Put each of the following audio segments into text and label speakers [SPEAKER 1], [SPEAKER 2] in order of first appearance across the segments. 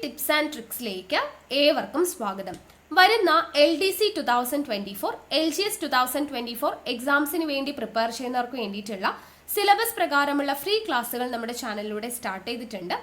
[SPEAKER 1] Tips and ട്രിക്സിലേക്ക് ഏവർക്കും സ്വാഗതം. വരുന്ന LDC 2024, LGS 2024 എക്സാംസിന് വേണ്ടി പ്രിപ്പയർ ചെയ്യുന്നവർക്ക് വേണ്ടിയിട്ടുള്ള സിലബസ് പ്രകാരമുള്ള ഫ്രീ ക്ലാസ്സുകൾ നമ്മുടെ ചാനലിലൂടെ സ്റ്റാർട്ട് ചെയ്തിട്ടുണ്ട്.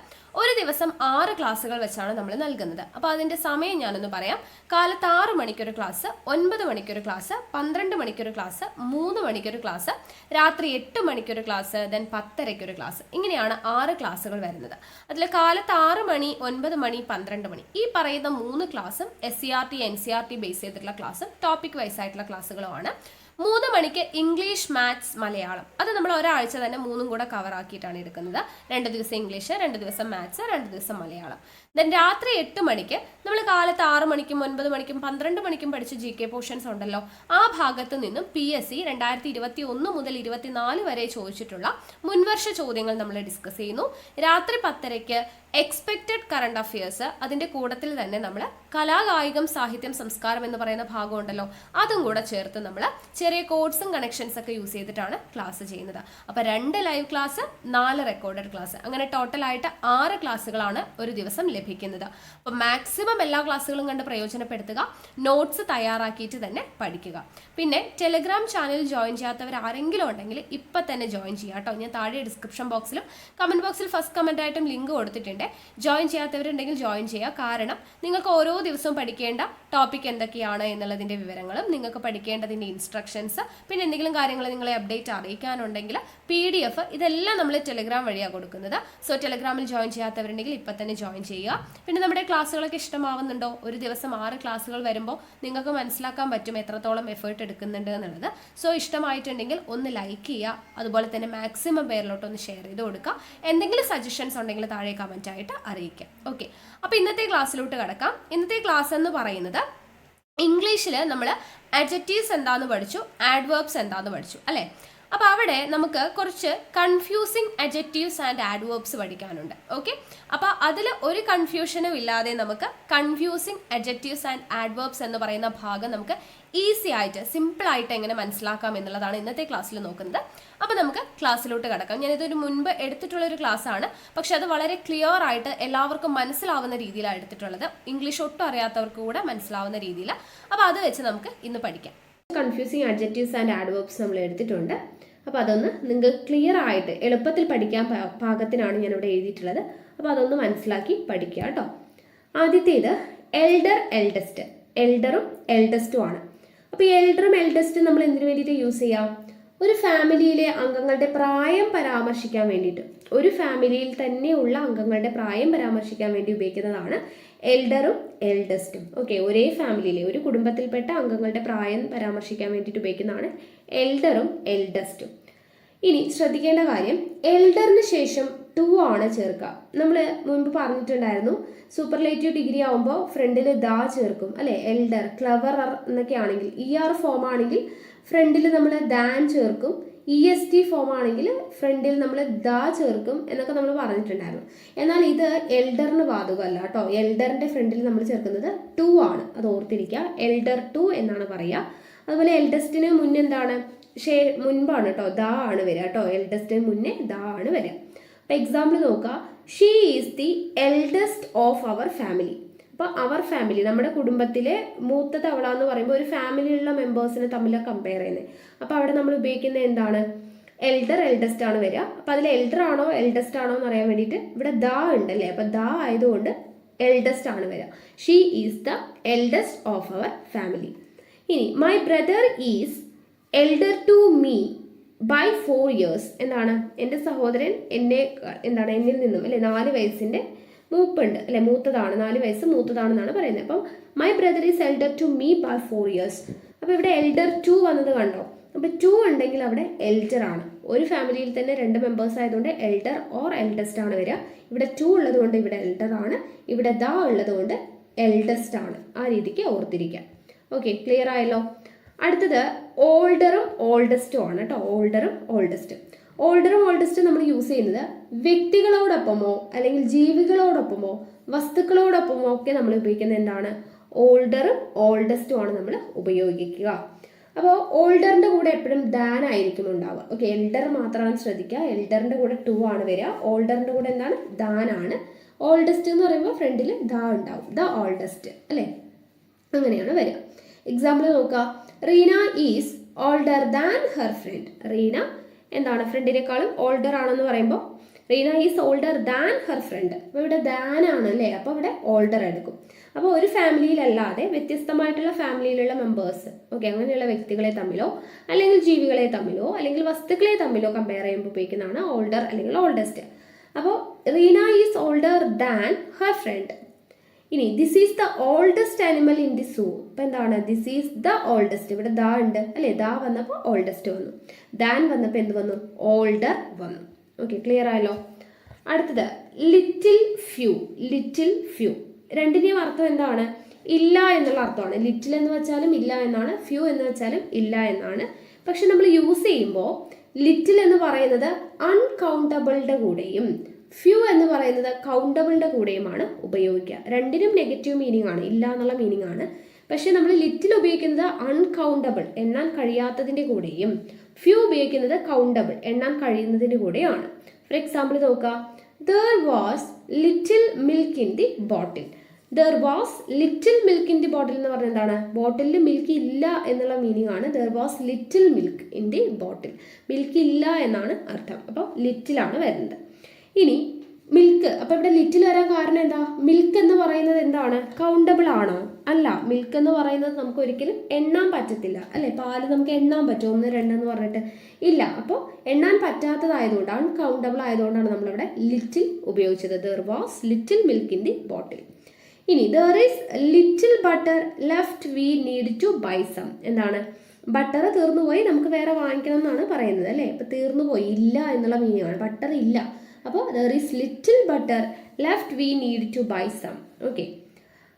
[SPEAKER 1] ഒരു ദിവസം 6 ക്ലാസ്സുകൾ വെച്ചാണ് നമ്മൾ നൽകുന്നത്. അപ്പോൾ അതിൻ്റെ സമയം ഞാനൊന്ന് പറയാം. കാലത്ത് 6 മണിക്കൊരു ക്ലാസ്, 9 മണിക്കൊരു ക്ലാസ്, 12 മണിക്കൊരു ക്ലാസ്, 3 മണിക്കൊരു ക്ലാസ്, രാത്രി 8 മണിക്കൊരു ക്ലാസ്, ദെൻ 10:30 ക്ലാസ്. ഇങ്ങനെയാണ് 6 ക്ലാസ്സുകൾ വരുന്നത്. അതിൽ കാലത്ത് 6 മണി, 9 മണി, 12 മണി ഈ പറയുന്ന 3 ക്ലാസ്സും SCRT NCRT ബേസ് ചെയ്തിട്ടുള്ള ക്ലാസ്സും ടോപ്പിക് വൈസ് ആയിട്ടുള്ള ക്ലാസ്സുകളുമാണ്. 3 മണിക്ക് ഇംഗ്ലീഷ്, മാത്സ്, മലയാളം. അത് നമ്മൾ ഒരാഴ്ച തന്നെ 3ഉം കൂടെ കവർ ആക്കിയിട്ടാണ് എടുക്കുന്നത്. 2 ദിവസം ഇംഗ്ലീഷ്, 2 ദിവസം മാത്സ്, 2 ദിവസം മലയാളം. ദെൻ രാത്രി 8 മണിക്ക് നമ്മൾ കാലത്ത് 6 മണിക്കും 9 മണിക്കും 12 മണിക്കും പഠിച്ച GK പോർഷൻസ് ഉണ്ടല്ലോ, ആ ഭാഗത്ത് നിന്നും PSC 2021 മുതൽ 24 വരെ ചോദിച്ചിട്ടുള്ള മുൻവർഷ ചോദ്യങ്ങൾ നമ്മൾ ഡിസ്കസ് ചെയ്യുന്നു. രാത്രി 10:30 എക്സ്പെക്റ്റഡ് കറണ്ട് അഫയേഴ്സ്, അതിൻ്റെ കൂട്ടത്തിൽ തന്നെ നമ്മൾ കലാകായികം, സാഹിത്യം, സംസ്കാരം എന്ന് പറയുന്ന ഭാഗം ഉണ്ടല്ലോ, അതും കൂടെ ചേർത്ത് നമ്മൾ ചെറിയ കോഡ്സും കണക്ഷൻസ് ഒക്കെ യൂസ് ചെയ്തിട്ടാണ് ക്ലാസ് ചെയ്യുന്നത്. അപ്പോൾ 2 ലൈവ് ക്ലാസ്, 4 റെക്കോർഡഡ് ക്ലാസ്, അങ്ങനെ ടോട്ടലായിട്ട് 6 ക്ലാസ്സുകളാണ് ഒരു ദിവസം ലഭിക്കുന്നത്. അപ്പോൾ മാക്സിമം എല്ലാ ക്ലാസ്സുകളും കണ്ട് പ്രയോജനപ്പെടുത്തുക, നോട്ട്സ് തയ്യാറാക്കിയിട്ട് തന്നെ പഠിക്കുക. പിന്നെ ടെലിഗ്രാം ചാനൽ ജോയിൻ ചെയ്യാത്തവർ ആരെങ്കിലും ഉണ്ടെങ്കിൽ ഇപ്പം തന്നെ ജോയിൻ ചെയ്യുക കേട്ടോ. ഞാൻ താഴെ ഡിസ്ക്രിപ്ഷൻ ബോക്സിലും കമൻറ്റ് ബോക്സിൽ ഫസ്റ്റ് കമൻ്റ് ആയിട്ടും ലിങ്ക് കൊടുത്തിട്ടുണ്ട്. ജോയിൻ ചെയ്യാത്തവരുണ്ടെങ്കിൽ ജോയിൻ ചെയ്യുക. കാരണം നിങ്ങൾക്ക് ഓരോ ദിവസവും പഠിക്കേണ്ട ടോപ്പിക് എന്തൊക്കെയാണ് എന്നുള്ളതിൻ്റെ വിവരങ്ങളും, നിങ്ങൾക്ക് പഠിക്കേണ്ടതിൻ്റെ ഇൻസ്ട്രക്ഷൻസ്, പിന്നെ എന്തെങ്കിലും കാര്യങ്ങൾ നിങ്ങളെ അപ്ഡേറ്റ് അറിയിക്കാനുണ്ടെങ്കിൽ PDF, ഇതെല്ലാം നമ്മൾ ടെലിഗ്രാം വഴിയാണ് കൊടുക്കുന്നത്. സോ ടെലിഗ്രാമിൽ ജോയിൻ ചെയ്യാത്തവരുണ്ടെങ്കിൽ ഇപ്പം തന്നെ ജോയിൻ ചെയ്യുക. പിന്നെ നമ്മുടെ ക്ലാസ്സുകളൊക്കെ ഇഷ്ടമാവുന്നുണ്ടോ? ഒരു ദിവസം 6 ക്ലാസ്സുകൾ വരുമ്പോൾ നിങ്ങൾക്ക് മനസ്സിലാക്കാൻ പറ്റും എത്രത്തോളം എഫേർട്ട് എടുക്കുന്നുണ്ട് എന്നുള്ളത്. സോ ഇഷ്ടമായിട്ടുണ്ടെങ്കിൽ ഒന്ന് ലൈക്ക് ചെയ്യുക, അതുപോലെ തന്നെ മാക്സിമം പേരിലോട്ടൊന്ന് ഷെയർ ചെയ്ത് കൊടുക്കുക. എന്തെങ്കിലും സജഷൻസ് ഉണ്ടെങ്കിൽ താഴെ കമൻറ്റ് ആയിട്ട് അറിയിക്കാം. ഓക്കെ, അപ്പോൾ ഇന്നത്തെ ക്ലാസ്സിലോട്ട് കടക്കാം. ഇന്നത്തെ ക്ലാസ് എന്ന് പറയുന്നത് ഇംഗ്ലീഷിൽ നമ്മൾ അഡ്ജക്റ്റീവ്സ് എന്താന്ന് പഠിച്ചു, ആഡ്വേർബ്സ് എന്താന്ന് പഠിച്ചു അല്ലേ. അപ്പോൾ അവിടെ നമുക്ക് കുറച്ച് കൺഫ്യൂസിങ് അഡ്ജക്റ്റീവ്സ് ആൻഡ് ആഡ്വേർബ്സ് പഠിക്കാനുണ്ട്. ഓക്കെ, അപ്പോൾ അതിൽ ഒരു കൺഫ്യൂഷനും ഇല്ലാതെ നമുക്ക് കൺഫ്യൂസിങ് അഡ്ജക്റ്റീവ്സ് ആൻഡ് ആഡ്വേർബ്സ് എന്ന് പറയുന്ന ഭാഗം നമുക്ക് ഈസി ആയിട്ട്, സിമ്പിളായിട്ട് എങ്ങനെ മനസ്സിലാക്കാം എന്നുള്ളതാണ് ഇന്നത്തെ ക്ലാസ്സിൽ നോക്കുന്നത്. അപ്പോൾ നമുക്ക് ക്ലാസ്സിലോട്ട് കിടക്കാം. ഞാനിതൊരു മുൻപ് എടുത്തിട്ടുള്ളൊരു ക്ലാസ്സാണ്, പക്ഷെ അത് വളരെ ക്ലിയർ ആയിട്ട് എല്ലാവർക്കും മനസ്സിലാവുന്ന രീതിയിലാണ് എടുത്തിട്ടുള്ളത്. ഇംഗ്ലീഷ് ഒട്ടും അറിയാത്തവർക്ക് കൂടെ മനസ്സിലാവുന്ന രീതിയിൽ. അപ്പോൾ അത് വെച്ച് നമുക്ക് ഇന്ന് പഠിക്കാം. കൺഫ്യൂസിങ് അഡ്ജക്റ്റീവ്സ് ആൻഡ് ആഡ്വേർബ്സ് നമ്മൾ എടുത്തിട്ടുണ്ട്. അപ്പോൾ അതൊന്ന് നിങ്ങൾക്ക് ക്ലിയർ ആയിട്ട് എളുപ്പത്തിൽ പഠിക്കാൻ പാകത്തിനാണ് ഞാനിവിടെ എഴുതിയിട്ടുള്ളത്. അപ്പോൾ അതൊന്ന് മനസ്സിലാക്കി പഠിക്കുക കേട്ടോ. ആദ്യത്തേത് എൽഡർ, എൽഡസ്റ്റ്. എൽഡറും എൽഡസ്റ്റും ആണ്. അപ്പോൾ ഈ എൽഡറും എൽഡസ്റ്റും നമ്മൾ എന്തിനു വേണ്ടിയിട്ട് യൂസ് ചെയ്യാം? ഒരു ഫാമിലിയിലെ അംഗങ്ങളുടെ പ്രായം പരാമർശിക്കാൻ വേണ്ടിയിട്ട്, ഒരു ഫാമിലിയിൽ തന്നെയുള്ള അംഗങ്ങളുടെ പ്രായം പരാമർശിക്കാൻ വേണ്ടി ഉപയോഗിക്കുന്നതാണ് എൽഡറും എൽഡസ്റ്റും. ഓക്കെ, ഒരേ ഫാമിലിയിലെ, ഒരു കുടുംബത്തിൽപ്പെട്ട അംഗങ്ങളുടെ പ്രായം പരാമർശിക്കാൻ വേണ്ടിയിട്ട് ഉപയോഗിക്കുന്നതാണ് എൽഡറും എൽഡസ്റ്റും. ഇനി ശ്രദ്ധിക്കേണ്ട കാര്യം, എൽഡറിന് ശേഷം ടു ആണ് ചേർക്കുക. നമ്മൾ മുൻപ് പറഞ്ഞിട്ടുണ്ടായിരുന്നു, സൂപ്പർലേറ്റീവ് ഡിഗ്രി ആവുമ്പോൾ ഫ്രണ്ടിൽ ദാ ചേർക്കും അല്ലേ. എൽഡർ, ക്ലവറർ എന്നൊക്കെ ആണെങ്കിൽ, ER ഫോം ആണെങ്കിൽ ഫ്രണ്ടിൽ നമ്മൾ ദാൻ ചേർക്കും. EST ഫോം ആണെങ്കിൽ ഫ്രണ്ടിൽ നമ്മൾ ദാ ചേർക്കും എന്നൊക്കെ നമ്മൾ പറഞ്ഞിട്ടുണ്ടായിരുന്നു. എന്നാൽ ഇത് എൽഡറിന് ബാധകമല്ല കേട്ടോ. എൽഡറിൻ്റെ ഫ്രണ്ടിൽ നമ്മൾ ചേർക്കുന്നത് ടു ആണ്, അത് ഓർത്തിരിക്കുക. എൽഡർ ടു എന്നാണ് പറയുക. അതുപോലെ എൽഡസ്റ്റിന് മുന്നെന്താണ്? മുൻപാണ് കേട്ടോ, ദാ ആണ് വരിക കേട്ടോ. എൽഡസ്റ്റിന് മുന്നേ ദാ ആണ് വരിക. അപ്പോൾ എക്സാമ്പിൾ നോക്കുക, she is the eldest of our family. അപ്പോൾ അവർ ഫാമിലി, നമ്മുടെ കുടുംബത്തിലെ മൂത്തത് അവളാന്ന് പറയുമ്പോൾ ഒരു ഫാമിലിയിലുള്ള മെമ്പേഴ്സിനെ തമ്മിൽ കമ്പയർ ചെയ്യുന്നത്. അപ്പോൾ അവിടെ നമ്മൾ ഉപയോഗിക്കുന്നത് എന്താണ്? എൽഡർ, എൽഡസ്റ്റ് ആണ് വരിക. അപ്പോൾ അതിൽ എൽഡർ ആണോ എൽഡസ്റ്റ് ആണോ എന്ന് അറിയാൻ വേണ്ടിയിട്ട് ഇവിടെ ദാ ഉണ്ടല്ലേ, അപ്പോൾ ദാ ആയതുകൊണ്ട് എൽഡസ്റ്റ് ആണ് വരിക. She is the eldest of our family. ഇനി my brother is elder to me by 4 years. എന്താണ്? എൻ്റെ സഹോദരൻ എന്നിൽ നിന്നും അല്ലെ 4 വയസ്സിൻ്റെ മൂപ്പുണ്ട് അല്ലെ, മൂത്തതാണ്, 4 വയസ്സ് മൂത്തതാണെന്നാണ് പറയുന്നത്. അപ്പം my brother is elder to me by 4 years. അപ്പോൾ ഇവിടെ എൽഡർ ടു വന്നത് കണ്ടോ? അപ്പോൾ ടു ഉണ്ടെങ്കിൽ അവിടെ എൽഡർ ആണ്. ഒരു ഫാമിലിയിൽ തന്നെ 2 മെമ്പേഴ്സ് ആയതുകൊണ്ട് എൽഡർ ഓർ എൽഡസ്റ്റ് ആണ് വരിക. ഇവിടെ ടു ഉള്ളത് കൊണ്ട് ഇവിടെ എൽഡർ ആണ്, ഇവിടെ ദാ ഉള്ളത് കൊണ്ട് എൽഡസ്റ്റ് ആണ്. ആ രീതിക്ക് ഓർത്തിരിക്കുക. ഓക്കെ, ക്ലിയർ ആയല്ലോ. അടുത്തത് ഓൾഡറും ഓൾഡസ്റ്റും ആണ് കേട്ടോ. ഓൾഡറും ഓൾഡസ്റ്റും. ഓൾഡറും ഓൾഡസ്റ്റും നമ്മൾ യൂസ് ചെയ്യുന്നത് വ്യക്തികളോടൊപ്പമോ അല്ലെങ്കിൽ ജീവികളോടൊപ്പമോ വസ്തുക്കളോടൊപ്പമോ ഒക്കെ നമ്മൾ ഉപയോഗിക്കുന്നത് എന്താണ്? ഓൾഡറും ഓൾഡസ്റ്റും ആണ് നമ്മൾ ഉപയോഗിക്കുക. അപ്പോൾ ഓൾഡറിൻ്റെ കൂടെ എപ്പോഴും ദാൻ ആയിരിക്കും ഉണ്ടാവുക. ഓക്കെ, എൽഡർ മാത്രമാണ് ശ്രദ്ധിക്കുക. എൽഡറിൻ്റെ കൂടെ ടു ആണ് വരിക. ഓൾഡറിൻ്റെ കൂടെ എന്താണ്? ദാൻ ആണ്. ഓൾഡസ്റ്റ് എന്ന് പറയുമ്പോൾ ഫ്രണ്ടിൽ ദ ഉണ്ടാവും. ദ ഓൾഡസ്റ്റ് അല്ലേ, അങ്ങനെയാണ് വരിക. എക്സാമ്പിൾ നോക്കുക. Reena is older than her front. Reena എന്താണ്? ഫ്രണ്ടിനേക്കാളും ഓൾഡർ ആണെന്ന് പറയുമ്പോൾ Reena is older than her front. അപ്പോൾ ഇവിടെ ദാൻ ആണ് അല്ലേ, അപ്പോൾ ഇവിടെ ഓൾഡർ എടുക്കും. അപ്പോൾ ഒരു ഫാമിലിയിലല്ലാതെ വ്യത്യസ്തമായിട്ടുള്ള ഫാമിലിയിലുള്ള മെമ്പേഴ്സ്, ഓക്കെ, അങ്ങനെയുള്ള വ്യക്തികളെ തമ്മിലോ അല്ലെങ്കിൽ ജീവികളെ തമ്മിലോ അല്ലെങ്കിൽ വസ്തുക്കളെ തമ്മിലോ കമ്പയർ ചെയ്യുമ്പോൾ ഉപയോഗിക്കുന്നതാണ് ഓൾഡർ അല്ലെങ്കിൽ ഓൾഡസ്റ്റ്. അപ്പോൾ Reena is older than her friend. ഇനി this is the oldest animal in the zoo. അപ്പം എന്താണ്? This is the oldest. ഇവിടെ ദ ഉണ്ട് അല്ലേ, ദ വന്നപ്പോൾ ഓൾഡസ്റ്റ് വന്നു. ദാൻ വന്നപ്പോൾ എന്ത് വന്നു? ഓൾഡർ വന്നു. ഓക്കെ, ക്ലിയർ ആയല്ലോ. അടുത്തത് ലിറ്റിൽ ഫ്യൂ. ലിറ്റിൽ ഫ്യൂ രണ്ടിൻ്റെയും അർത്ഥം എന്താണ്? ഇല്ല എന്നുള്ള അർത്ഥമാണ്. ലിറ്റിൽ എന്ന് വെച്ചാലും ഇല്ല എന്നാണ്, ഫ്യൂ എന്ന് വെച്ചാലും ഇല്ല എന്നാണ്. പക്ഷെ നമ്മൾ യൂസ് ചെയ്യുമ്പോൾ ലിറ്റിൽ എന്ന് പറയുന്നത് അൺകൗണ്ടബിളുടെ കൂടെയും ഫ്യൂ എന്ന് പറയുന്നത് കൗണ്ടബിളുടെ കൂടെയുമാണ് ഉപയോഗിക്കുക. രണ്ടിനും നെഗറ്റീവ് മീനിങ് ആണ്, ഇല്ല എന്നുള്ള മീനിങ് ആണ്. പക്ഷെ നമ്മൾ ലിറ്റിൽ ഉപയോഗിക്കുന്നത് അൺകൗണ്ടബിൾ, എണ്ണാൻ കഴിയാത്തതിൻ്റെ കൂടെയും ഫ്യൂ ഉപയോഗിക്കുന്നത് കൗണ്ടബിൾ, എണ്ണാൻ കഴിയുന്നതിൻ്റെ കൂടെയാണ്. ഫോർ എക്സാമ്പിൾ നോക്കുക. There was little milk in the bottle. There was little milk in the ബോട്ടിൽ എന്ന് പറഞ്ഞാൽ എന്താണ്? ബോട്ടിലിൽ മിൽക്ക് ഇല്ല എന്നുള്ള മീനിങ് ആണ്. There was little milk in the bottle. Milk ഇല്ല എന്നാണ് അർത്ഥം. അപ്പോൾ ലിറ്റിലാണ് വരുന്നത്. ഇനി മിൽക്ക്, അപ്പോൾ ഇവിടെ ലിറ്റിൽ വരാൻ കാരണം എന്താ? മിൽക്ക് എന്ന് പറയുന്നത് എന്താണ്? കൗണ്ടബിൾ ആണോ? അല്ല. മിൽക്ക് എന്ന് പറയുന്നത് നമുക്ക് ഒരിക്കലും എണ്ണാൻ പറ്റത്തില്ല അല്ലേ. പാല് നമുക്ക് എണ്ണാൻ പറ്റുമോ? 1, 2 എന്ന് പറഞ്ഞിട്ട് ഇല്ല. അപ്പോൾ എണ്ണാൻ പറ്റാത്തതായതുകൊണ്ട് അൺകൗണ്ടബിൾ ആയതുകൊണ്ടാണ് നമ്മളിവിടെ ലിറ്റിൽ ഉപയോഗിച്ചത്. There was little milk in the bottle. ഇനി there is little butter left, we need to buy some. എന്താണ്? ബട്ടർ തീർന്നു പോയി, നമുക്ക് വേറെ വാങ്ങിക്കണം എന്നാണ് പറയുന്നത് അല്ലേ. അപ്പോൾ തീർന്നു പോയി, ഇല്ല എന്നുള്ള മീനിങ് ആണ്. ബട്ടർ ഇല്ല, അപ്പോൾ there is little butter left, we need to buy some. Okay,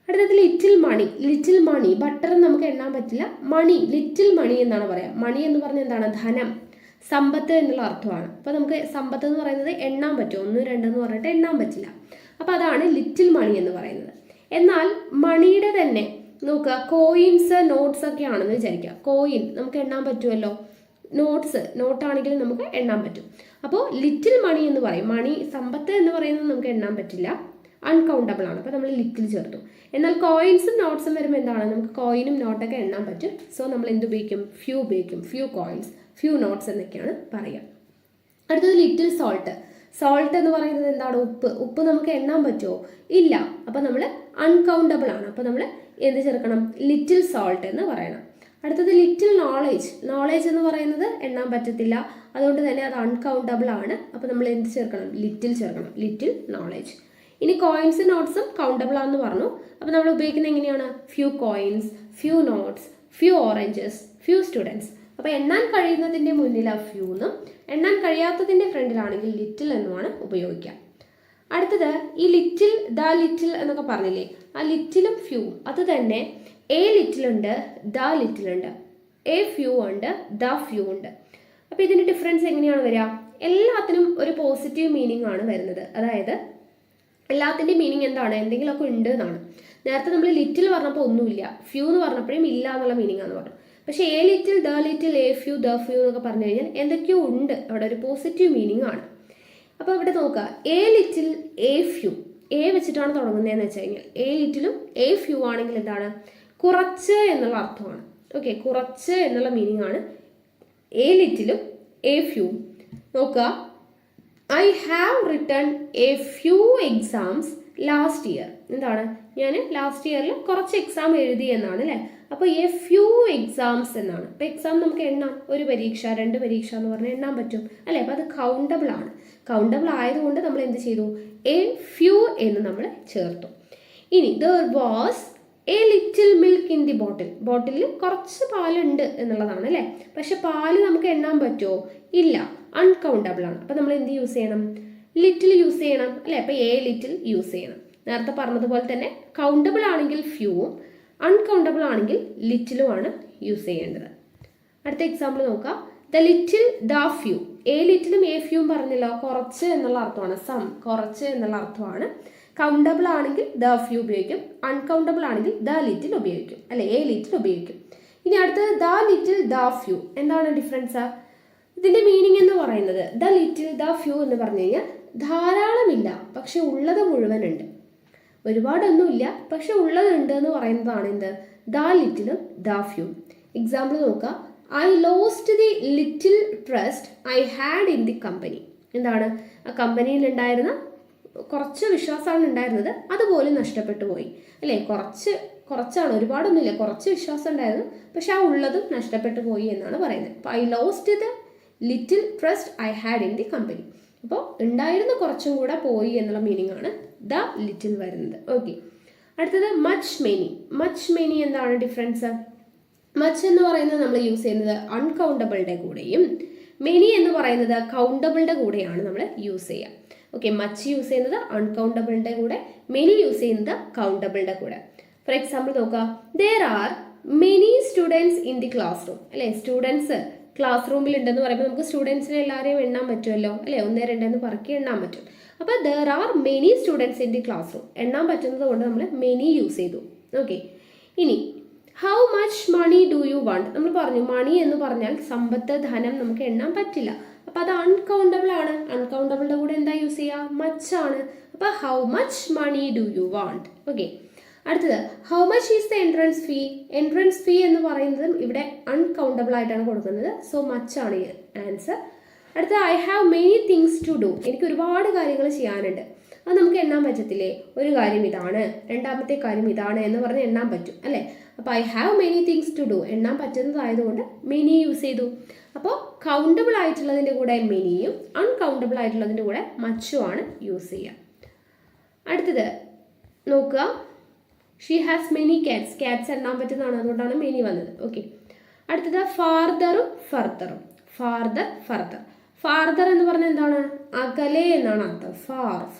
[SPEAKER 1] അടുത്തത് little money. Little money, butter നമുക്ക് എണ്ണാൻ പറ്റില്ല. മണി, ലിറ്റിൽ മണി എന്നാണ് പറയാം. മണി എന്ന് പറഞ്ഞാൽ എന്താണ്? ധനം, സമ്പത്ത് എന്നുള്ള അർത്ഥമാണ്. അപ്പോൾ നമുക്ക് സമ്പത്ത് എന്ന് പറയുന്നത് എണ്ണാൻ പറ്റുമോ? 1, 2 എന്ന് പറഞ്ഞിട്ട് എണ്ണാൻ പറ്റില്ല. അപ്പോൾ അതാണ് ലിറ്റിൽ മണി എന്ന് പറയുന്നത്. എന്നാൽ മണിയുടെ തന്നെ നോക്കുക, കോയിൻസ് നോട്ട്സ് ഒക്കെ ആണെന്ന് വിചാരിക്കുക. കോയിൻ നമുക്ക് എണ്ണാൻ പറ്റുമല്ലോ, നോട്ട്സ് നോട്ടാണെങ്കിലും നമുക്ക് എണ്ണാൻ പറ്റും. അപ്പോൾ ലിറ്റിൽ മണി എന്ന് പറയും. മണി, സമ്പത്ത് എന്ന് പറയുന്നത് നമുക്ക് എണ്ണാൻ പറ്റില്ല, അൺകൗണ്ടബിൾ ആണ്. അപ്പോൾ നമ്മൾ ലിറ്റിൽ ചേർത്തു. എന്നാൽ കോയിൻസും നോട്ട്സും വരുമ്പോൾ എന്താണ്? നമുക്ക് കോയിനും നോട്ടൊക്കെ എണ്ണാൻ പറ്റും. സോ നമ്മൾ എന്ത് ഉപയോഗിക്കും? ഫ്യൂ ഉപയോഗിക്കും. ഫ്യൂ കോയിൻസ്, ഫ്യൂ നോട്ട്സ് എന്നൊക്കെയാണ് പറയുക. അടുത്തത് ലിറ്റിൽ സോൾട്ട്. സോൾട്ട് എന്ന് പറയുന്നത് എന്താണ്? ഉപ്പ്. ഉപ്പ് നമുക്ക് എണ്ണാൻ പറ്റുമോ? ഇല്ല. അപ്പോൾ നമ്മൾ അൺകൗണ്ടബിൾ ആണ്. അപ്പോൾ നമ്മൾ എന്ത് ചേർക്കണം? ലിറ്റിൽ സോൾട്ട് എന്ന് പറയണം. അടുത്തത് ലിറ്റിൽ നോളേജ്. നോളേജ് എന്ന് പറയുന്നത് എണ്ണാൻ പറ്റത്തില്ല, അതുകൊണ്ട് തന്നെ അത് അൺകൗണ്ടബിൾ ആണ്. അപ്പോൾ നമ്മൾ എന്ത് ചേർക്കണം? ലിറ്റിൽ ചേർക്കണം. Little knowledge. ഇനി കോയിൻസ് നോട്ട്സും കൗണ്ടബിൾ ആണെന്ന് പറഞ്ഞു. അപ്പോൾ നമ്മൾ ഉപയോഗിക്കുന്നത് എങ്ങനെയാണ്? Few coins, few notes, few oranges, few students. അപ്പോൾ എണ്ണാൻ കഴിയുന്നതിൻ്റെ മുന്നിലാണ് ഫ്യൂ എന്നും എണ്ണാൻ കഴിയാത്തതിൻ്റെ ഫ്രണ്ടിലാണെങ്കിൽ ലിറ്റിൽ എന്നുമാണ് ഉപയോഗിക്കുക. അടുത്തത് ഈ ലിറ്റിൽ, ദ ലിറ്റിൽ എന്നൊക്കെ പറഞ്ഞില്ലേ, ആ ലിറ്റിലും ഫ്യൂ അത് തന്നെ. എ ലിറ്റിലുണ്ട്, ദ ലിറ്റിലുണ്ട്. എ ഫ്യൂ ഉണ്ട്, ദ ഫ്യൂ ഉണ്ട്. അപ്പോൾ ഇതിൻ്റെ ഡിഫറൻസ് എങ്ങനെയാണ് വരിക? എല്ലാത്തിനും ഒരു പോസിറ്റീവ് മീനിങ് ആണ് വരുന്നത്. അതായത് എല്ലാത്തിൻ്റെ മീനിങ് എന്താണ്? എന്തെങ്കിലുമൊക്കെ ഉണ്ട് എന്നാണ്. നേരത്തെ നമ്മൾ ലിറ്റിൽ പറഞ്ഞപ്പോൾ ഒന്നുമില്ല, ഫ്യൂ എന്ന് പറഞ്ഞപ്പോഴും ഇല്ല എന്നുള്ള മീനിങ് ആണെന്ന് പറഞ്ഞു. പക്ഷേ A little, the little, A few, the few എന്നൊക്കെ പറഞ്ഞു കഴിഞ്ഞാൽ എന്തൊക്കെയോ ഉണ്ട്, അവിടെ ഒരു പോസിറ്റീവ് മീനിങ് ആണ്. അപ്പോൾ ഇവിടെ നോക്കുക, A little, A few, A വെച്ചിട്ടാണ് തുടങ്ങുന്നതെന്ന് വെച്ച് കഴിഞ്ഞാൽ എ ലിറ്റിലും എ ഫ്യൂ ആണെങ്കിൽ എന്താണ്? കുറച്ച് എന്നുള്ള അർത്ഥമാണ്. ഓക്കെ, കുറച്ച് എന്നുള്ള മീനിങ് ആണ് എ ലിറ്റിലും എ ഫ്യൂ. നോക്കുക, I have written A few exams last year. എന്താണ്? ഞാൻ ലാസ്റ്റ് ഇയറിൽ കുറച്ച് എക്സാം എഴുതി എന്നാണ് അല്ലേ. അപ്പോൾ എ ഫ്യൂ എക്സാംസ് എന്നാണ്. അപ്പോൾ എക്സാം നമുക്ക് എണ്ണാം, 1 പരീക്ഷ 2 പരീക്ഷ എന്ന് പറഞ്ഞാൽ എണ്ണാൻ പറ്റും അല്ലേ. അപ്പോൾ അത് കൗണ്ടബിൾ ആണ്. കൗണ്ടബിൾ ആയതുകൊണ്ട് നമ്മൾ എന്ത് ചെയ്തു? എ ഫ്യൂ എന്ന് നമ്മൾ ചേർത്തു. ഇനി there was a little milk in the bottle. ബോട്ടിലിൽ കുറച്ച് പാലുണ്ട് എന്നുള്ളതാണ് അല്ലേ. പക്ഷെ പാല് നമുക്ക് എണ്ണാൻ പറ്റുമോ? ഇല്ല, അൺകൗണ്ടബിൾ ആണ്. അപ്പോൾ നമ്മൾ എന്ത് യൂസ് ചെയ്യണം? ലിറ്റിൽ യൂസ് ചെയ്യണം അല്ലേ. അപ്പോൾ എ ലിറ്റിൽ യൂസ് ചെയ്യണം. നേരത്തെ പറഞ്ഞതുപോലെ തന്നെ കൗണ്ടബിൾ ആണെങ്കിൽ ഫ്യൂവും അൺകൗണ്ടബിൾ ആണെങ്കിൽ ലിറ്റിലുമാണ് യൂസ് ചെയ്യേണ്ടത്. അടുത്ത എക്സാമ്പിൾ നോക്കാം. The little, the few. A ലിറ്റിലും എ ഫ്യൂവും പറഞ്ഞല്ലോ, കുറച്ച് എന്നുള്ള അർത്ഥമാണ്. സം, കുറച്ച് എന്നുള്ള അർത്ഥമാണ്. കൗണ്ടബിൾ ആണെങ്കിൽ ദ ഫ്യൂ ഉപയോഗിക്കും, അൺകൗണ്ടബിൾ ആണെങ്കിൽ ദ ലിറ്റിൽ ഉപയോഗിക്കും അല്ലെ, എ ലിറ്റിൽ ഉപയോഗിക്കും. ഇനി അടുത്തത് ദ ലിറ്റിൽ ദ ഫ്യൂ. എന്താണ് ഡിഫറൻസ്? ഇതിന്റെ മീനിങ് എന്ന് പറയുന്നത് ദ ലിറ്റിൽ ദ ഫ്യൂ എന്ന് പറഞ്ഞു കഴിഞ്ഞാൽ ധാരാളമില്ല പക്ഷെ ഉള്ളത് മുഴുവനുണ്ട്. ഒരുപാടൊന്നുമില്ല പക്ഷെ ഉള്ളതുണ്ട് എന്ന് പറയുന്നതാണ് എന്ത്? ദ ലിറ്റിലും ദ ഫ്യൂ. എക്സാമ്പിൾ നോക്കുക. I lost the little trust I had in the company. എന്താണ്? ആ കമ്പനിയിൽ ഉണ്ടായിരുന്ന കുറച്ച് വിശ്വാസമാണ് ഉണ്ടായിരുന്നത്, അതുപോലും നഷ്ടപ്പെട്ടു പോയി അല്ലേ? കുറച്ചാണ്, ഒരുപാടൊന്നുമില്ല, കുറച്ച് വിശ്വാസം ഉണ്ടായിരുന്നു പക്ഷെ ആ ഉള്ളതും നഷ്ടപ്പെട്ടു പോയി എന്നാണ് പറയുന്നത്. അപ്പോൾ I lost the little trust I had in the company. അപ്പോൾ ഉണ്ടായിരുന്ന കുറച്ചും കൂടെ പോയി എന്നുള്ള മീനിങ് ആണ് ദ ലിറ്റിൽ വരുന്നത്. ഓക്കെ, അടുത്തത് മച്ച് മെനി. മച്ച് മെനി എന്താണ് ഡിഫറൻസ്? മച്ച് എന്ന് പറയുന്നത് നമ്മൾ യൂസ് ചെയ്യുന്നത് അൺകൗണ്ടബിളുടെ കൂടെയും മെനി എന്ന് പറയുന്നത് കൗണ്ടബിളുടെ കൂടെയാണ് നമ്മൾ യൂസ് ചെയ്യുക. ഓക്കെ, മച്ച് യൂസ് ചെയ്യുന്നത് അൺകൗണ്ടബിളിന്റെ കൂടെ, മെനി യൂസ് ചെയ്യുന്നത് കൗണ്ടബിളിന്റെ കൂടെ. ഫോർ എക്സാമ്പിൾ നോക്കുക. There are many students in the class room അല്ലേ? സ്റ്റുഡൻസ് ക്ലാസ് റൂമിൽ ഉണ്ടെന്ന് പറയുമ്പോൾ നമുക്ക് സ്റ്റുഡൻസിനെ എല്ലാവരെയും എണ്ണാൻ പറ്റുമല്ലോ അല്ലേ? 1 2 എന്ന് പറക്കി എണ്ണാൻ പറ്റും. അപ്പോൾ there are many students in the classroom എണ്ണാൻ പറ്റുന്നത് കൊണ്ട് നമ്മൾ മെനി യൂസ് ചെയ്തു. ഓക്കെ, ഇനി how much money do you want. നമ്മൾ പറഞ്ഞു മണി എന്ന് പറഞ്ഞാൽ സമ്പത്ത്, ധനം നമുക്ക് എണ്ണാൻ പറ്റില്ല. അപ്പം അത് അൺകൗണ്ടബിൾ ആണ്. അൺകൗണ്ടബിളിൻ്റെ കൂടെ എന്താ യൂസ് ചെയ്യുക? മച്ച് ആണ്. അപ്പോൾ how much money do you want. Okay, അടുത്തത് how much is the entrance fee. Entrance fee എന്ന് പറയുന്നതും ഇവിടെ അൺകൗണ്ടബിൾ ആയിട്ടാണ് കൊടുക്കുന്നത്. സോ മച്ച് ആണ് ആൻസർ. അടുത്തത് I have many things to do. എനിക്ക് ഒരുപാട് കാര്യങ്ങൾ ചെയ്യാനുണ്ട്. അത് നമുക്ക് എണ്ണാൻ പറ്റത്തില്ലേ? ഒരു കാര്യം ഇതാണ്, രണ്ടാമത്തെ കാര്യം ഇതാണ് എന്ന് പറഞ്ഞ് എണ്ണാൻ പറ്റും അല്ലേ? അപ്പോൾ I have many things to do എണ്ണാൻ പറ്റുന്നതായതുകൊണ്ട് മെനി യൂസ് ചെയ്തു. അപ്പോൾ കൗണ്ടബിൾ ആയിട്ടുള്ളതിൻ്റെ കൂടെ മെനിയും അൺകൗണ്ടബിൾ ആയിട്ടുള്ളതിൻ്റെ കൂടെ മച്ചുമാണ് യൂസ് ചെയ്യുക. അടുത്തത് നോക്കുക. She has many cats. Cats എണ്ണാൻ പറ്റുന്നതാണ്, അതുകൊണ്ടാണ് മെനി വന്നത്. ഓക്കെ, അടുത്തത് ഫാർദറും ഫർദറും. Farther further. ഫാർദർ എന്ന് പറഞ്ഞാൽ എന്താണ്? അകലെ എന്നാണ് അർത്ഥം.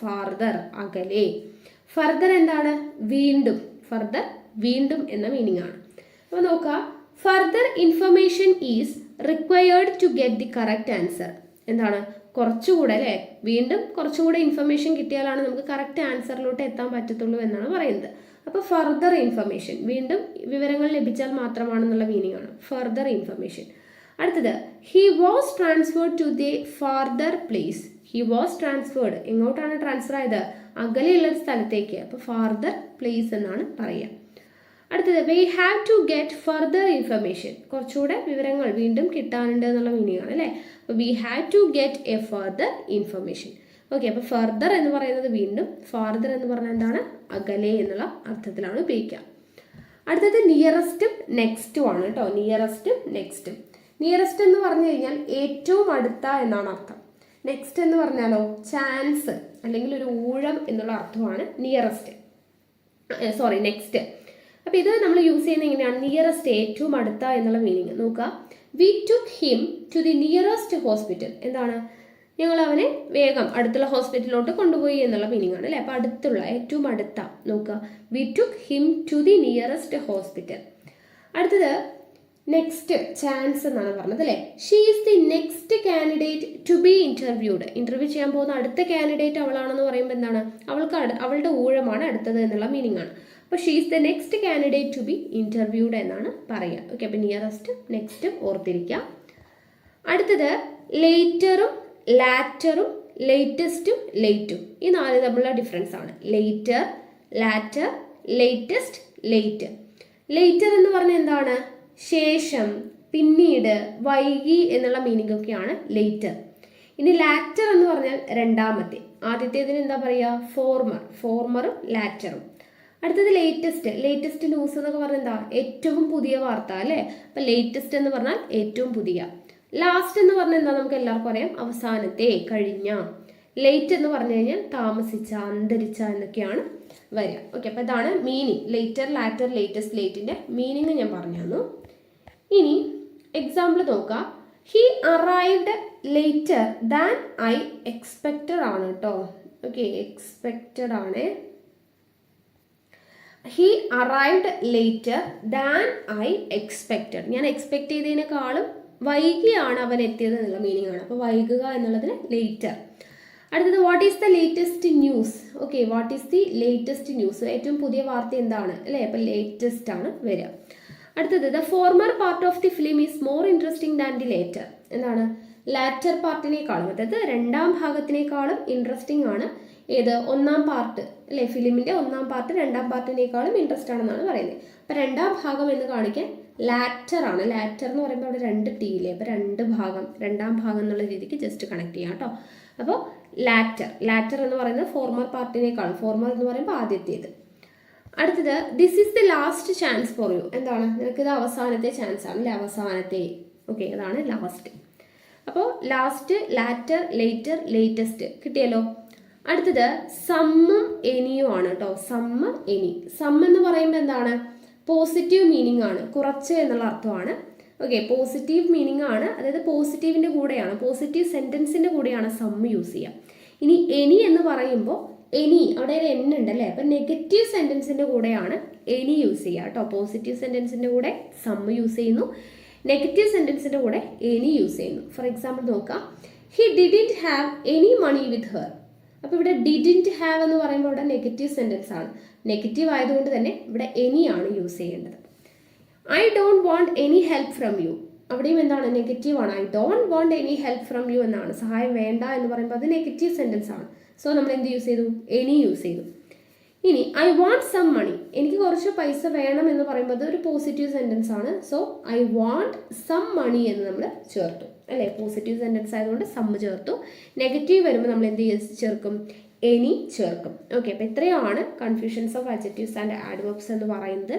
[SPEAKER 1] ഫാർദർ അകലെ. ഫർദർ എന്താണ്? വീണ്ടും. ഫർദർ വീണ്ടും എന്ന മീനിങ് ആണ്. അപ്പോൾ നോക്കുക. Further information is required to get the correct answer. എന്താണ്? കുറച്ചുകൂടെ അല്ലേ? വീണ്ടും കുറച്ചുകൂടെ ഇൻഫർമേഷൻ കിട്ടിയാലാണ് നമുക്ക് കറക്റ്റ് ആൻസറിലോട്ട് എത്താൻ പറ്റത്തുള്ളൂ എന്നാണ് പറയുന്നത്. അപ്പോൾ ഫർദർ ഇൻഫർമേഷൻ വീണ്ടും വിവരങ്ങൾ ലഭിച്ചാൽ മാത്രമാണെന്നുള്ള മീനിങ് ആണ് ഫർദർ ഇൻഫർമേഷൻ. അടുത്തത് he was transferred to the farther place. He was transferred എങ്ങോട്ടാണ് ട്രാൻസ്ഫർ ആയത്? അകലെയുള്ള സ്ഥലത്തേക്ക്. അപ്പോൾ ഫാർദർ പ്ലേസ് എന്നാണ് പറയുക. അടുത്തത് we have to get further information. കുറച്ചുകൂടെ വിവരങ്ങൾ വീണ്ടും കിട്ടാനുണ്ട് എന്നുള്ള മീനിങ് ആണ് അല്ലേ? അപ്പോൾ we have to get a further information. Okay, അപ്പോൾ ഫർദർ എന്ന് പറയുന്നത് വീണ്ടും, ഫാർദർ എന്ന് പറഞ്ഞാൽ എന്താണ്? അകലെ എന്നുള്ള അർത്ഥത്തിലാണ് ഉപയോഗിക്കുക. അടുത്തത് നിയറസ്റ്റും നെക്സ്റ്റും ആണ് കേട്ടോ. നിയറസ്റ്റും നെക്സ്റ്റും. നിയറസ്റ്റ് എന്ന് പറഞ്ഞു കഴിഞ്ഞാൽ ഏറ്റവും അടുത്ത എന്നാണ് അർത്ഥം. നെക്സ്റ്റ് എന്ന് പറഞ്ഞാലോ ചാൻസ് അല്ലെങ്കിൽ ഒരു ഊഴം എന്നുള്ള അർത്ഥമാണ് നിയറസ്റ്റ്. നെക്സ്റ്റ്. അപ്പോൾ ഇത് നമ്മൾ യൂസ് ചെയ്യുന്നത് എങ്ങനെയാണ്? നിയറസ്റ്റ് ഏറ്റവും അടുത്ത എന്നുള്ള മീനിങ്. നോക്കുക. We took him to the nearest hospital. എന്താണ്? ഞങ്ങൾ അവനെ വേഗം അടുത്തുള്ള ഹോസ്പിറ്റലിലോട്ട് കൊണ്ടുപോയി എന്നുള്ള മീനിങ് ആണ് അല്ലേ? അപ്പോൾ അടുത്തുള്ള, ഏറ്റവും അടുത്ത. നോക്കുക. We took him to the nearest hospital. അടുത്തത് നെക്സ്റ്റ്, ചാൻസ് എന്നാണ് പറഞ്ഞത് അല്ലേ? She is the next candidate to be interviewed. Interview ചെയ്യാൻ പോകുന്ന അടുത്ത കാൻഡിഡേറ്റ് അവളാണെന്ന് പറയുമ്പോൾ എന്താണ്? അവളുടെ ഊഴമാണ് അടുത്തത് എന്നുള്ള മീനിങ് ആണ്. അപ്പോൾ she is the next candidate to be interviewed എന്നാണ് പറയുക. ഓക്കെ, അപ്പോൾ നിയറസ്റ്റും നെക്സ്റ്റും ഓർത്തിരിക്കുക. അടുത്തത് ലേറ്ററും ലാറ്ററും ലേറ്റസ്റ്റും ലേറ്റും. ഈ 4 തമ്മിലുള്ള ഡിഫറൻസ് ആണ്. Later, latter, latest, late. Later എന്ന് പറഞ്ഞാൽ എന്താണ്? ശേഷം, പിന്നീട്, വൈകി എന്നുള്ള മീനിങ് ഒക്കെയാണ് ലേറ്റർ. ഇനി ലാറ്റർ എന്ന് പറഞ്ഞാൽ രണ്ടാമത്തെ. ആദ്യത്തേതിന് എന്താ പറയുക? ഫോർമറും ലാറ്ററും. അടുത്തത് ലേറ്റസ്റ്റ്. ലേറ്റസ്റ്റ് ന്യൂസ് എന്നൊക്കെ പറഞ്ഞാൽ എന്താ? ഏറ്റവും പുതിയ വാർത്ത അല്ലേ? അപ്പം ലേറ്റസ്റ്റ് എന്ന് പറഞ്ഞാൽ ഏറ്റവും പുതിയ. ലാസ്റ്റ് എന്ന് പറഞ്ഞാൽ എന്താ? നമുക്ക് എല്ലാവർക്കും അറിയാം, അവസാനത്തെ, കഴിഞ്ഞ. ലേറ്റ് എന്ന് പറഞ്ഞു കഴിഞ്ഞാൽ താമസിച്ച, അന്തരിച്ച എന്നൊക്കെയാണ് വരിക. ഓക്കെ, അപ്പോൾ ഇതാണ് മീനിങ്. ലേറ്റർ, ലാറ്റർ, ലേറ്റസ്റ്റ്, ലേറ്റിൻ്റെ മീനിങ് ഞാൻ പറഞ്ഞു തന്നു. ഇനി എക്സാമ്പിൾ നോക്കാം. He arrived later than I expected ആണ് കേട്ടോ. ഓക്കെ, എക്സ്പെക്റ്റഡ് ആണ്. He arrived later than I expected. ഞാൻ എക്സ്പെക്ട് ചെയ്തതിനേക്കാളും വൈകിയാണ് അവൻ എത്തിയത് എന്നുള്ള മീനിങ് ആണ്. അപ്പോൾ വൈകുക എന്നുള്ളതിന് ലേറ്റർ. അടുത്തത് what is the latest news. Okay, what is the latest news? ഏറ്റവും പുതിയ വാർത്ത എന്താണ് അല്ലേ? അപ്പോൾ ലേറ്റസ്റ്റ് ആണ് വരിക. അടുത്തത് the former part of the film is more interesting than the later. എന്താണ്? ലാറ്റർ പാർട്ടിനേക്കാളും, അതായത് രണ്ടാം ഭാഗത്തിനേക്കാളും ഇൻട്രസ്റ്റിംഗ് ആണ് ഏത്? ഒന്നാം പാർട്ട് അല്ലേ? ഫിലിമിന്റെ ഒന്നാം പാർട്ട് രണ്ടാം പാർട്ടിനേക്കാളും ഇൻട്രസ്റ്റ് ആണെന്നാണ് പറയുന്നത്. അപ്പം രണ്ടാം ഭാഗം എന്ന് കാണിക്കാൻ ലാറ്റർ ആണ്. ലാറ്റർ എന്ന് പറയുമ്പോൾ അവിടെ 2 T ഇല്ലേ? അപ്പോൾ രണ്ടാം ഭാഗം എന്നുള്ള രീതിക്ക് ജസ്റ്റ് കണക്ട് ചെയ്യാം കേട്ടോ. അപ്പോൾ ലാറ്റർ എന്ന് പറയുന്നത് ഫോർമർ പാർട്ടിനേക്കാളും, ഫോർമർ എന്ന് പറയുമ്പോൾ ആദ്യത്തേത്. അടുത്തത് this is the last chance for you. എന്താണ്? നിനക്കിത് അവസാനത്തെ ചാൻസ് ആണ് അല്ലേ? അവസാനത്തെ. ഓക്കെ, അതാണ് ലാസ്റ്റ്. അപ്പോൾ ലാസ്റ്റ്, ലാറ്റർ, ലേറ്റർ, ലേറ്റസ്റ്റ് കിട്ടിയല്ലോ. അടുത്തത് സമ്മും എനിയും ആണ് കേട്ടോ. Sum, any. സം എന്ന് പറയുമ്പോൾ എന്താണ്? പോസിറ്റീവ് മീനിങ് ആണ്, കുറച്ച് എന്നുള്ള അർത്ഥമാണ്. ഓക്കെ, പോസിറ്റീവ് മീനിങ് ആണ്, അതായത് പോസിറ്റീവിൻ്റെ കൂടെയാണ്, പോസിറ്റീവ് സെൻറ്റൻസിൻ്റെ കൂടെയാണ് സമ്മ് യൂസ് ചെയ്യുക. ഇനി എനി എന്ന് പറയുമ്പോൾ എനി, അവിടെ ഒരു എൻ ഉണ്ട് അല്ലേ? അപ്പം നെഗറ്റീവ് സെൻറ്റൻസിൻ്റെ കൂടെയാണ് എനി യൂസ് ചെയ്യുക കേട്ടോ. പോസിറ്റീവ് സെൻറ്റൻസിൻ്റെ കൂടെ സമ്മ് യൂസ് ചെയ്യുന്നു, നെഗറ്റീവ് സെൻറ്റൻസിൻ്റെ കൂടെ എനി യൂസ് ചെയ്യുന്നു. ഫോർ എക്സാമ്പിൾ നോക്കാം, he didn't have any money with her. അപ്പോൾ ഇവിടെ ഡിഡിൻറ്റ് ഹാവ് എന്ന് പറയുമ്പോൾ ഇവിടെ നെഗറ്റീവ് സെൻറ്റൻസ് ആണ്. നെഗറ്റീവ് ആയതുകൊണ്ട് തന്നെ ഇവിടെ എനി ആണ് യൂസ് ചെയ്യേണ്ടത്. I don't want any help from you. അവിടെയും എന്താണ്? നെഗറ്റീവ് ആണ്. I don't want any help from you എന്നാണ്. സഹായം വേണ്ട എന്ന് പറയുമ്പോൾ അത് നെഗറ്റീവ് സെൻറ്റൻസ് ആണ്. സോ നമ്മൾ എന്ത് യൂസ് ചെയ്തു? എനി യൂസ് ചെയ്തു. ഇനി ഐ വാണ്ട് സം മണി, എനിക്ക് കുറച്ച് പൈസ വേണം എന്ന് പറയുമ്പോൾ അത് ഒരു പോസിറ്റീവ് സെൻറ്റൻസ് ആണ്. So I want some money എന്ന് നമ്മൾ ചേർത്തു അല്ലേ? പോസിറ്റീവ് സെൻറ്റൻസ് ആയതുകൊണ്ട് സമ്മ് ചേർത്തു. നെഗറ്റീവ് വരുമ്പോൾ നമ്മൾ എന്ത് ചേർക്കും? എനി ചേർക്കും. ഓക്കെ, അപ്പോൾ ഇത്രയാണ് confusions of adjectives and adverbs എന്ന് പറയുന്നത്.